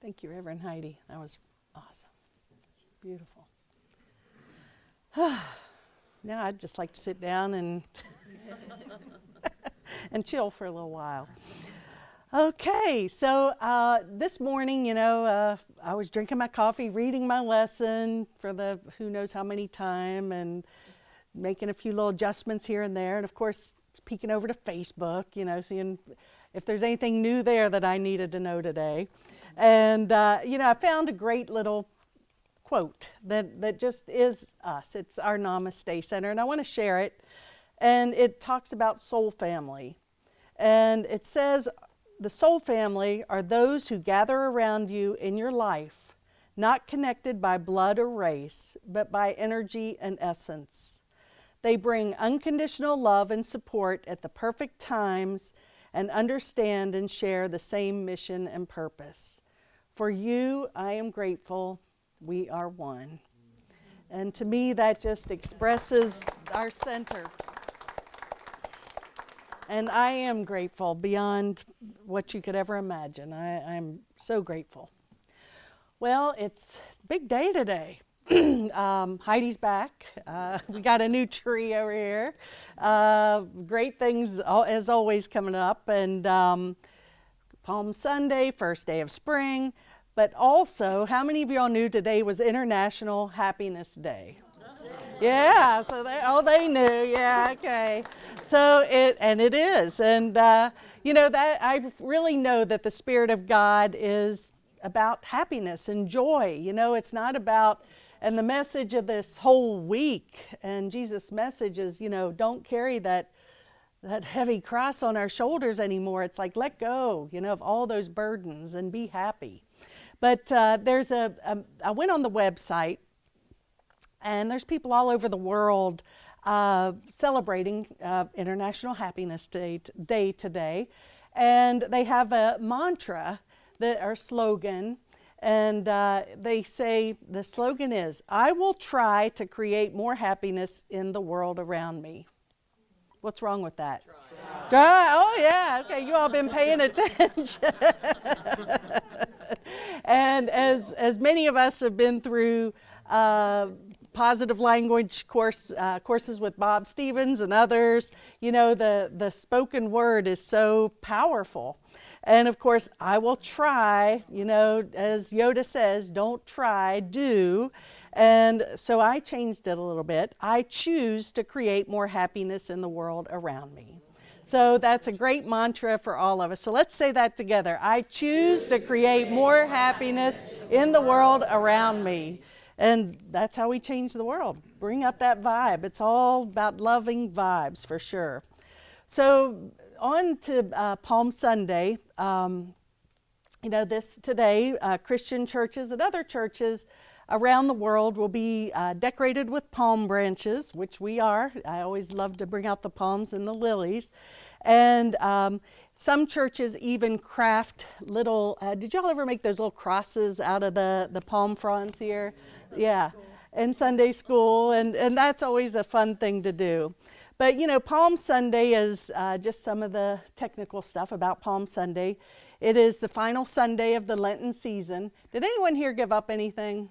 Thank you, Reverend Heidi. That was awesome. Beautiful. Now I'd just like to sit down and and chill for a little while. Okay, so this morning, I was drinking my coffee, reading my lesson for the who knows how many time, and making a few little adjustments here and there, and of course, peeking over to Facebook, seeing if there's anything new there that I needed to know today. And, I found a great little quote that just is us. It's our Namaste Center, and I want to share it. And it talks about soul family. And it says, the soul family are those who gather around you in your life, not connected by blood or race, but by energy and essence. They bring unconditional love and support at the perfect times and understand and share the same mission and purpose. For you, I am grateful. We are one. And to me, that just expresses our center. And I am grateful beyond what you could ever imagine. I'm so grateful. Well, it's a big day today. Heidi's back. We got a new tree over here. Great things as always coming up. And Palm Sunday, first day of spring. But also, how many of y'all knew today was International Happiness Day? Yeah, so they knew. Yeah, okay. So it is. And, that I really know that the Spirit of God is about happiness and joy. It's not about, and the message of this whole week, and Jesus' message is, don't carry that heavy cross on our shoulders anymore. It's like, let go, of all those burdens and be happy. But there's I went on the website, and there's people all over the world celebrating International Happiness Day today. And they have a mantra, or slogan, and they say, the slogan is, I will try to create more happiness in the world around me. What's wrong with that? Try. Oh, yeah. Okay, you all been paying attention. And as many of us have been through positive language courses with Bob Stevens and others, the spoken word is so powerful. And of course, I will try, as Yoda says, don't try, do. And so I changed it a little bit. I choose to create more happiness in the world around me. So that's a great mantra for all of us. So let's say that together. I choose to create more happiness in the world around me. And that's how we change the world. Bring up that vibe. It's all about loving vibes for sure. So on to Palm Sunday. Today, Christian churches and other churches around the world will be decorated with palm branches, which we are. I always love to bring out the palms and the lilies. And some churches even craft little, did y'all ever make those little crosses out of the palm fronds here? Yeah, in Sunday school, and that's always a fun thing to do. But, Palm Sunday is just some of the technical stuff about Palm Sunday. It is the final Sunday of the Lenten season. Did anyone here give up anything?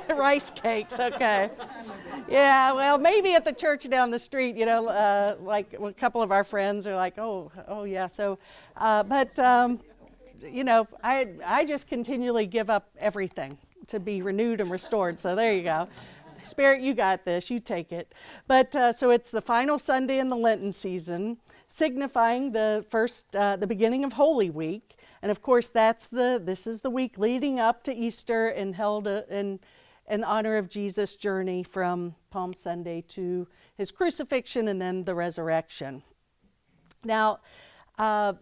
Rice cakes, okay. Yeah, well, maybe at the church down the street, like a couple of our friends are like, oh yeah. So, I just continually give up everything to be renewed and restored. So there you go. Spirit, you got this. You take it. But so it's the final Sunday in the Lenten season, signifying the beginning of Holy Week. And of course, this is the week leading up to Easter and held in honor of Jesus' journey from Palm Sunday to his crucifixion and then the resurrection. Now, I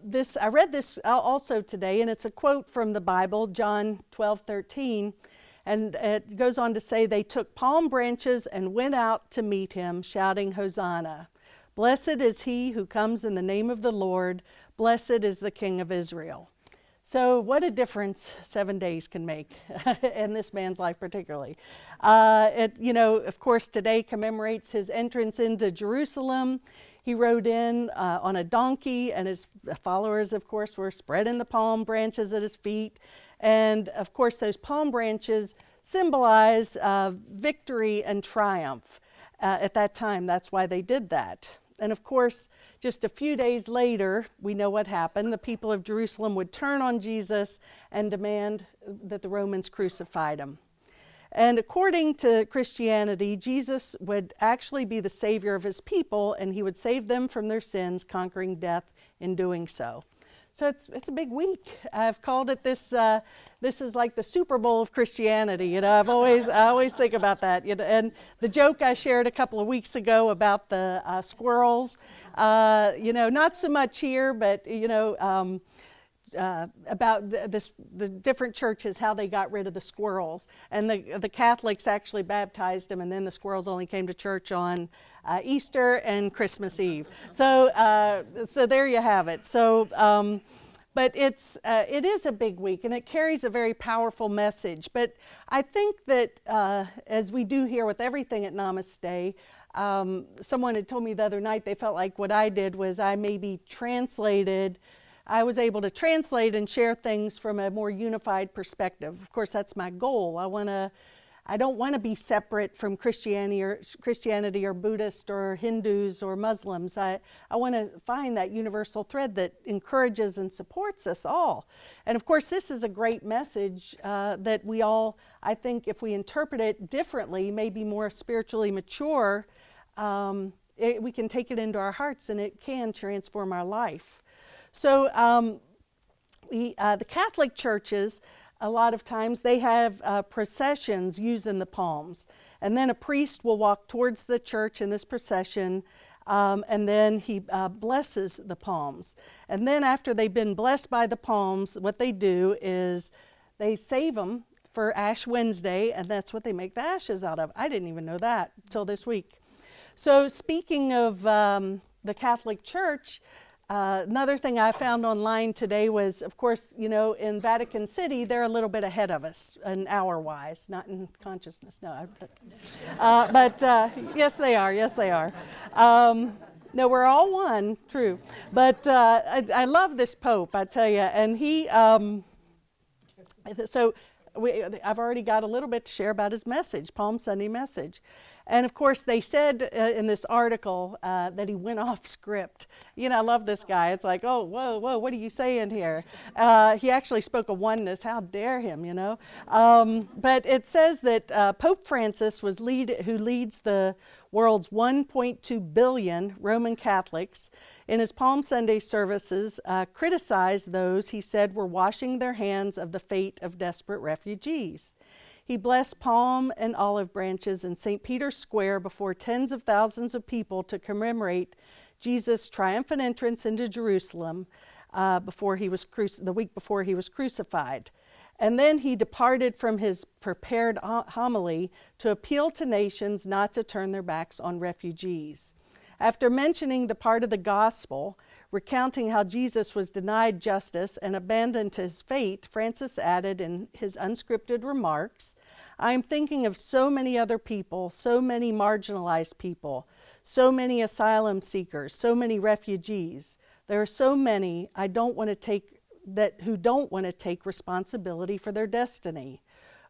read this also today, and it's a quote from the Bible, John 12:13, and it goes on to say, they took palm branches and went out to meet him, shouting, Hosanna. Blessed is he who comes in the name of the Lord. Blessed is the King of Israel. So what a difference 7 days can make in this man's life particularly. Of course, today commemorates his entrance into Jerusalem He rode in on a donkey, and his followers, of course, were spreading the palm branches at his feet. And, of course, those palm branches symbolize victory and triumph. At that time, that's why they did that. And of course, just a few days later, we know what happened. The people of Jerusalem would turn on Jesus and demand that the Romans crucified him. And according to Christianity, Jesus would actually be the savior of his people, and he would save them from their sins, conquering death in doing so. So it's a big week. I've called it this. This is like the Super Bowl of Christianity. You know, I always think about that. You know, and the joke I shared a couple of weeks ago about the squirrels. You know, not so much here, but you know. About the different churches, how they got rid of the squirrels. And the Catholics actually baptized them, and then the squirrels only came to church on Easter and Christmas Eve. So there you have it. So, but it is a big week, and it carries a very powerful message. But I think that as we do here with everything at Namaste, someone had told me the other night they felt like what I did was I was able to translate and share things from a more unified perspective. Of course, that's my goal. I don't want to be separate from Christianity or Buddhist or Hindus or Muslims. I want to find that universal thread that encourages and supports us all. And of course, this is a great message that we all, I think, if we interpret it differently, maybe more spiritually mature, we can take it into our hearts and it can transform our life. So the Catholic churches, a lot of times, they have processions using the palms. And then a priest will walk towards the church in this procession, and then he blesses the palms. And then after they've been blessed by the palms, what they do is they save them for Ash Wednesday, and that's what they make the ashes out of. I didn't even know that until this week. So speaking of the Catholic Church, another thing I found online today was, of course, you know, in Vatican City, they're a little bit ahead of us, an hour-wise, not in consciousness, no. But yes, they are, yes, they are. No, we're all one, true. But I love this Pope, I tell you, and he, I've already got a little bit to share about his message, Palm Sunday message. And of course, they said in this article that he went off script. You know, I love this guy. It's like, oh, whoa, what are you saying here? He actually spoke of oneness. How dare him, you know? But it says that Pope Francis, who leads the world's 1.2 billion Roman Catholics, in his Palm Sunday services, criticized those he said were washing their hands of the fate of desperate refugees. He blessed palm and olive branches in St. Peter's Square before tens of thousands of people to commemorate Jesus' triumphant entrance into Jerusalem the week before he was crucified. And then he departed from his prepared homily to appeal to nations not to turn their backs on refugees. After mentioning the part of the gospel recounting how Jesus was denied justice and abandoned to his fate, Francis added in his unscripted remarks, "I am thinking of so many other people, so many marginalized people, so many asylum seekers, so many refugees. There are so many who don't want to take responsibility for their destiny.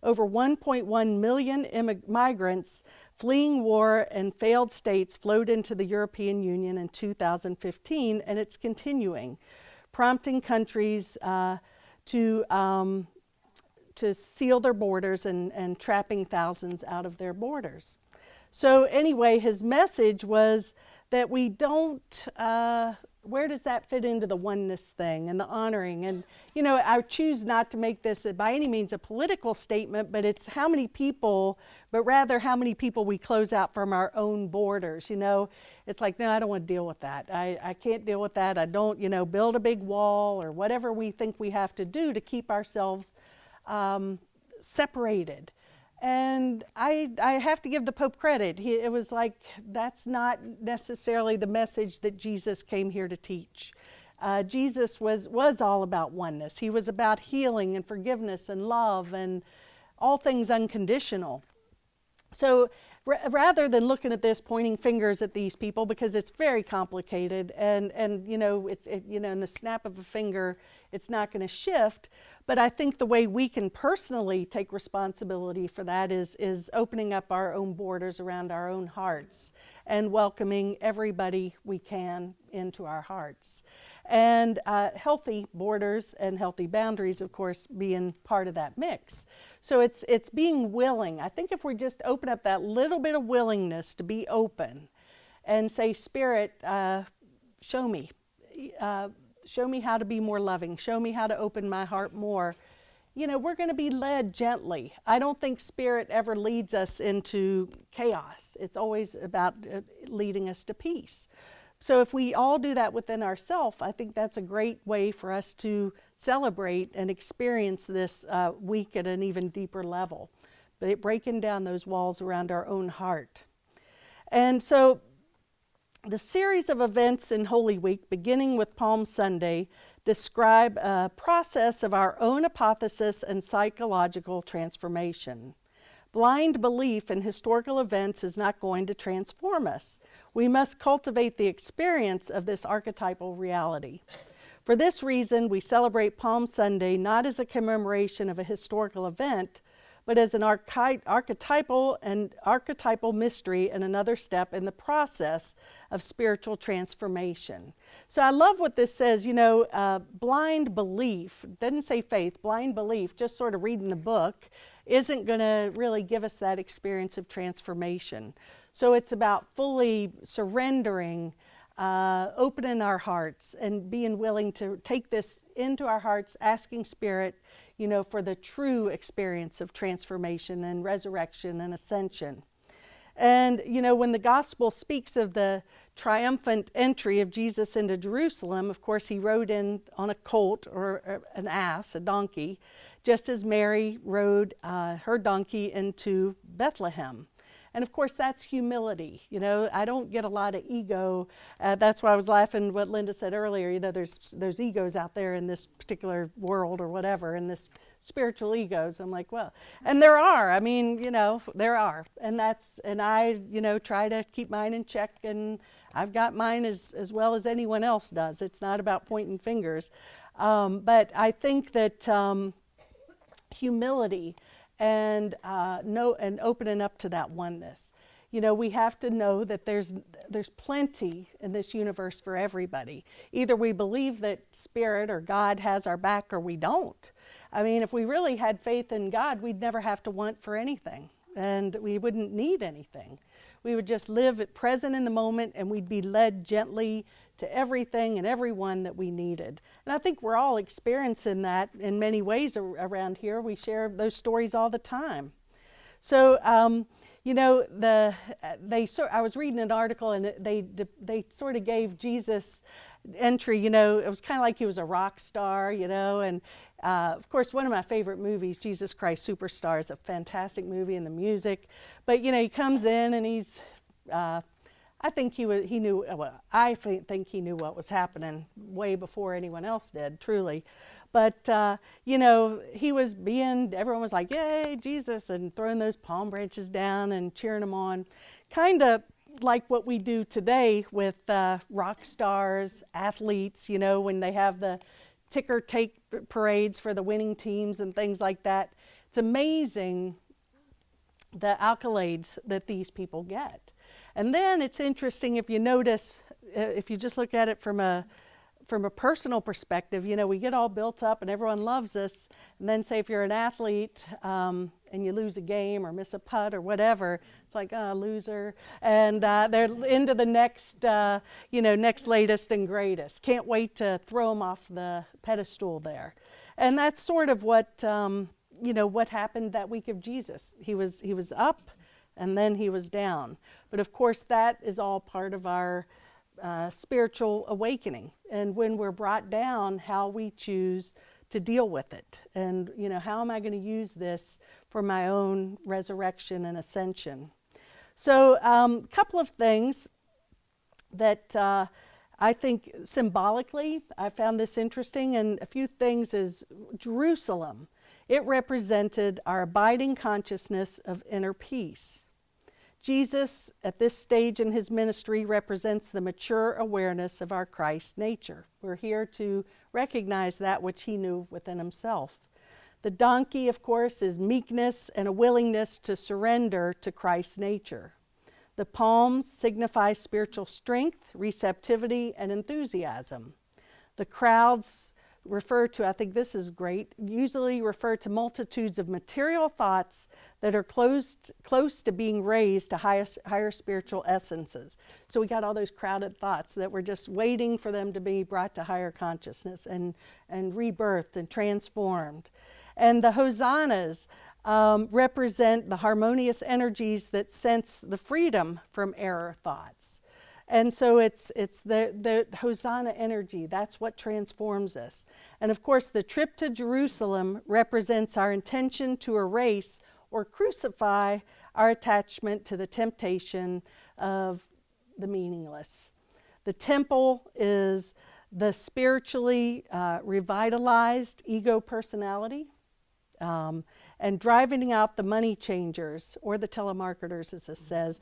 Over 1.1 million migrants fleeing war and failed states flowed into the European Union in 2015, and it's continuing, prompting countries to seal their borders and trapping thousands out of their borders." So anyway, his message was that we don't, where does that fit into the oneness thing and the honoring? And, you know, I choose not to make this by any means a political statement, but it's how many people we close out from our own borders. You know, it's like, no, I don't want to deal with that. I can't deal with that. I don't, you know, build a big wall or whatever we think we have to do to keep ourselves separated. And I have to give the Pope credit. It was like, that's not necessarily the message that Jesus came here to teach. Jesus was all about oneness. He was about healing and forgiveness and love and all things unconditional. So rather than looking at this, pointing fingers at these people, because it's very complicated, and you know, in the snap of a finger, it's not going to shift. But I think the way we can personally take responsibility for that is opening up our own borders around our own hearts and welcoming everybody we can into our hearts. And healthy borders and healthy boundaries, of course, being part of that mix. So it's being willing. I think if we just open up that little bit of willingness to be open and say, Spirit, show me. Show me how to be more loving. Show me how to open my heart more. You know, we're going to be led gently. I don't think Spirit ever leads us into chaos. It's always about leading us to peace. So if we all do that within ourselves, I think that's a great way for us to celebrate and experience this week at an even deeper level, breaking down those walls around our own heart. And so the series of events in Holy Week, beginning with Palm Sunday, describe a process of our own apotheosis and psychological transformation. Blind belief in historical events is not going to transform us. We must cultivate the experience of this archetypal reality. For this reason, we celebrate Palm Sunday not as a commemoration of a historical event, but as an archetypal mystery and another step in the process of spiritual transformation. So I love what this says, you know, blind belief, doesn't say faith, blind belief, just sort of reading the book, isn't going to really give us that experience of transformation. So it's about fully surrendering, opening our hearts and being willing to take this into our hearts, asking Spirit, you know, for the true experience of transformation and resurrection and ascension. And, you know, when the gospel speaks of the triumphant entry of Jesus into Jerusalem, of course, he rode in on a colt or an ass, a donkey, just as Mary rode her donkey into Bethlehem. And of course, that's humility. You know, I don't get a lot of ego. That's why I was laughing what Linda said earlier. You know, there's egos out there in this particular world or whatever, and this spiritual egos. I'm like, well, and there are. I mean, you know, there are. And I, you know, try to keep mine in check, and I've got mine as well as anyone else does. It's not about pointing fingers. But I think that humility and opening up to that oneness. You know, we have to know that there's plenty in this universe for everybody. Either we believe that Spirit or God has our back, or we don't. I mean, if we really had faith in God, we'd never have to want for anything, and we wouldn't need anything. We would just live at present in the moment, and we'd be led gently to everything and everyone that we needed. And I think we're all experiencing that in many ways around here. We share those stories all the time. So, you know, I was reading an article, and they sort of gave Jesus entry, you know, it was kind of like he was a rock star, you know, and of course, one of my favorite movies, Jesus Christ Superstar, is a fantastic movie, and the music. But, you know, he comes in, and he's, I think he knew what was happening way before anyone else did, truly. But, you know, everyone was like, yay, Jesus, and throwing those palm branches down and cheering him on. Kind of like what we do today with rock stars, athletes, you know, when they have the ticker tape parades for the winning teams and things like that. It's amazing the accolades that these people get. And then it's interesting, if you notice, if you just look at it from a personal perspective, you know, we get all built up and everyone loves us. And then say if you're an athlete and you lose a game or miss a putt or whatever, it's like, oh, loser. And they're into the next, next latest and greatest. Can't wait to throw them off the pedestal there. And that's sort of what, what happened that week of Jesus. He was up and then he was down. But of course, that is all part of our spiritual awakening, and when we're brought down, how we choose to deal with it, and how am I going to use this for my own resurrection and ascension. So a couple of things that I think symbolically I found this interesting, and a few things is Jerusalem. It represented our abiding consciousness of inner peace. Jesus, at this stage in his ministry, represents the mature awareness of our Christ nature. We're here to recognize that which he knew within himself. The donkey, of course, is meekness and a willingness to surrender to Christ's nature. The palms signify spiritual strength, receptivity, and enthusiasm. The crowds refer to, I think this is great, usually refer to multitudes of material thoughts that are close to being raised to higher spiritual essences. So we got all those crowded thoughts that we're just waiting for them to be brought to higher consciousness and rebirthed and transformed. And the hosannas represent the harmonious energies that sense the freedom from error thoughts. And so it's the Hosanna energy. That's what transforms us. And of course, the trip to Jerusalem represents our intention to erase or crucify our attachment to the temptation of the meaningless. The temple is the spiritually revitalized ego personality. And driving out the money changers, or the telemarketers, as it says,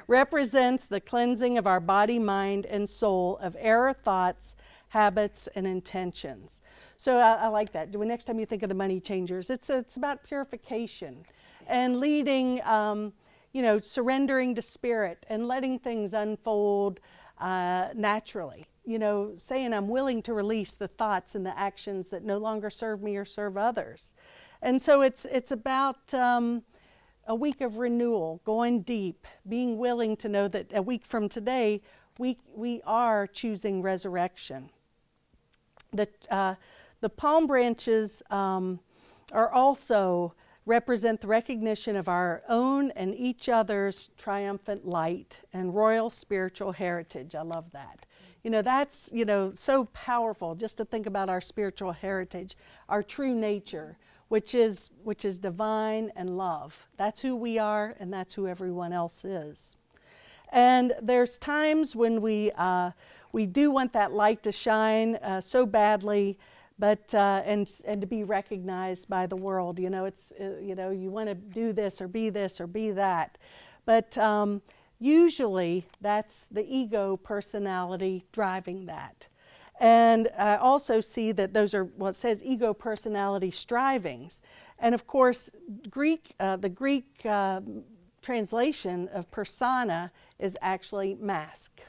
represents the cleansing of our body, mind, and soul of error thoughts, habits, and intentions. So I like that. Next time you think of the money changers, it's about purification and leading, surrendering to spirit and letting things unfold naturally. Saying I'm willing to release the thoughts and the actions that no longer serve me or serve others. And so it's about a week of renewal, going deep, being willing to know that a week from today, we are choosing resurrection. The palm branches are also represent the recognition of our own and each other's triumphant light and royal spiritual heritage. I love that. That's, so powerful just to think about our spiritual heritage, our true nature, which is divine and love. That's who we are, and that's who everyone else is. And there's times when we do want that light to shine so badly, but and to be recognized by the world. You want to do this or be that, but usually that's the ego personality driving that. And I also see that those are, it says ego personality strivings. And of course, the Greek translation of persona is actually mask.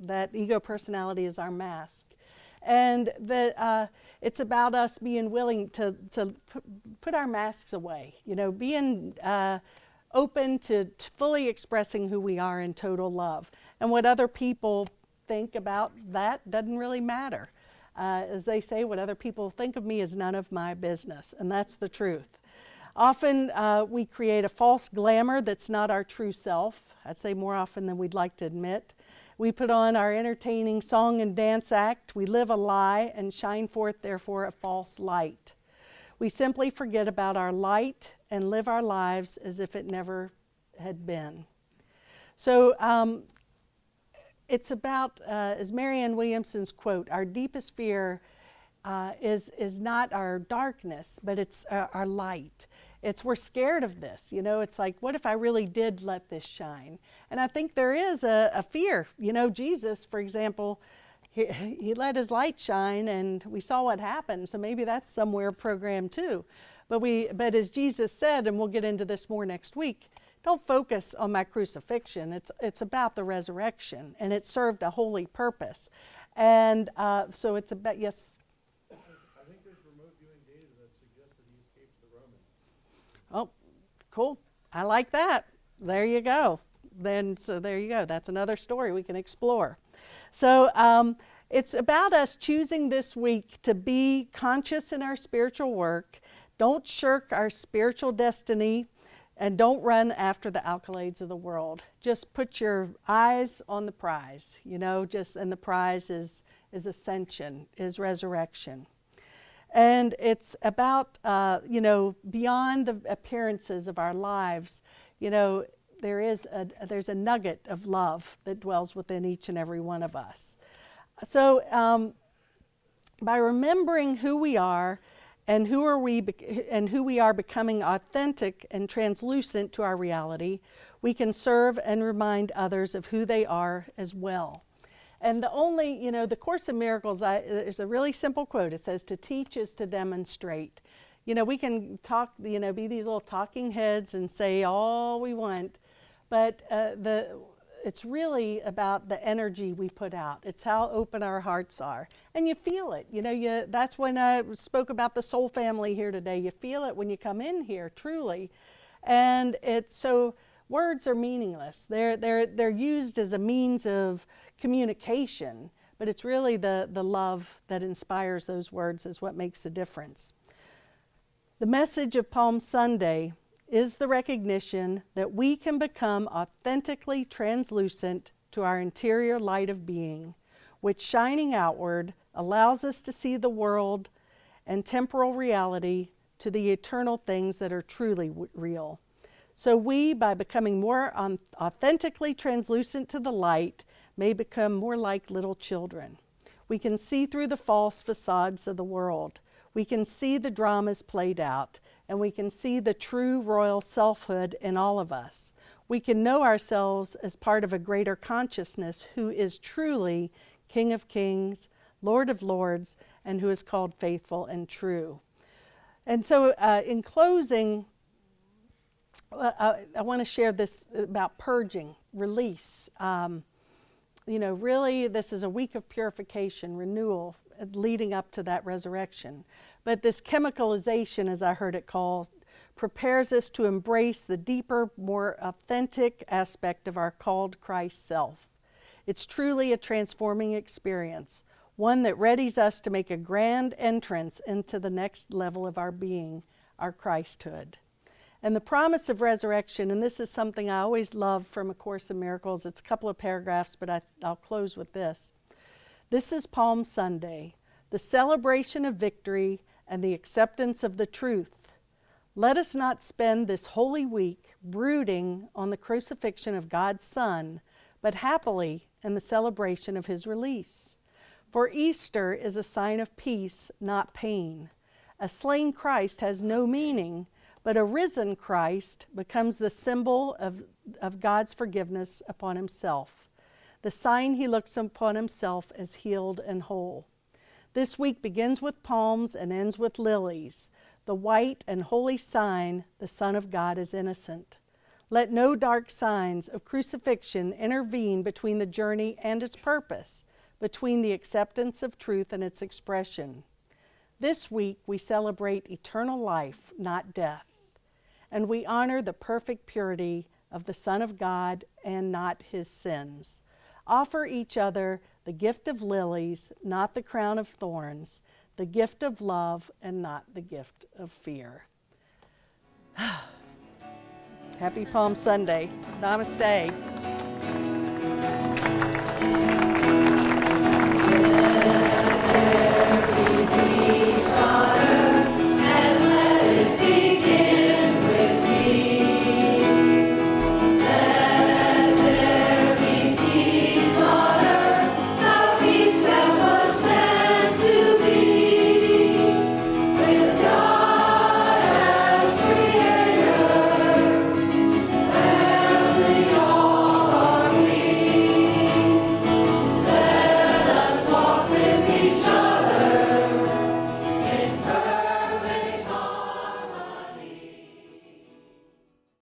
That ego personality is our mask. And it's about us being willing to put our masks away, being open to fully expressing who we are in total love. And what other people think about that doesn't really matter. As they say, what other people think of me is none of my business, and that's the truth. Often we create a false glamour that's not our true self. I'd say more often than we'd like to admit. We put on our entertaining song and dance act. We live a lie and shine forth, therefore, a false light. We simply forget about our light and live our lives as if it never had been. So it's about, as Marianne Williamson's quote, our deepest fear is not our darkness, but it's our light. We're scared of this, it's like, what if I really did let this shine? And I think there is a fear. Jesus, for example, he let his light shine and we saw what happened. So maybe that's somewhere programmed too. But as Jesus said, and we'll get into this more next week, don't focus on my crucifixion. It's about the resurrection, and it served a holy purpose. And so it's about, yes? I think there's remote viewing data that suggests that he escaped the Romans. Oh, cool. I like that. There you go. There you go. That's another story we can explore. So it's about us choosing this week to be conscious in our spiritual work. Don't shirk our spiritual destiny, and don't run after the accolades of the world. Just put your eyes on the prize, and the prize is ascension, is resurrection. And it's about, beyond the appearances of our lives, there's a nugget of love that dwells within each and every one of us. So by remembering who we are and who we are becoming authentic and translucent to our reality, we can serve and remind others of who they are as well. And the Course in Miracles, there's a really simple quote. It says, to teach is to demonstrate. We can talk, be these little talking heads and say all we want, but it's really about the energy we put out. It's how open our hearts are. And you feel it. That's when I spoke about the soul family here today. You feel it when you come in here, truly. And so words are meaningless. They're used as a means of communication, but it's really the love that inspires those words is what makes the difference. The message of Palm Sunday is the recognition that we can become authentically translucent to our interior light of being, which shining outward allows us to see the world and temporal reality to the eternal things that are truly real. So we, by becoming more authentically translucent to the light, may become more like little children. We can see through the false facades of the world. We can see the dramas played out, and we can see the true royal selfhood in all of us. We can know ourselves as part of a greater consciousness who is truly King of Kings, Lord of Lords, and who is called faithful and true. And so in closing, I want to share this about purging, release. Really this is a week of purification, renewal, leading up to that resurrection. But this chemicalization, as I heard it called, prepares us to embrace the deeper, more authentic aspect of our called Christ self. It's truly a transforming experience, one that readies us to make a grand entrance into the next level of our being, our Christhood. And the promise of resurrection, and this is something I always love from A Course in Miracles. It's a couple of paragraphs, but I'll close with this. This is Palm Sunday, the celebration of victory and the acceptance of the truth. Let us not spend this holy week brooding on the crucifixion of God's Son, but happily in the celebration of his release. For Easter is a sign of peace, not pain. A slain Christ has no meaning, but a risen Christ becomes the symbol of God's forgiveness upon himself, the sign he looks upon himself as healed and whole. This week begins with palms and ends with lilies, the white and holy sign the Son of God is innocent. Let no dark signs of crucifixion intervene between the journey and its purpose, between the acceptance of truth and its expression. This week we celebrate eternal life, not death, and we honor the perfect purity of the Son of God and not his sins. Offer each other the gift of lilies, not the crown of thorns, the gift of love and not the gift of fear. Happy Palm Sunday. Namaste.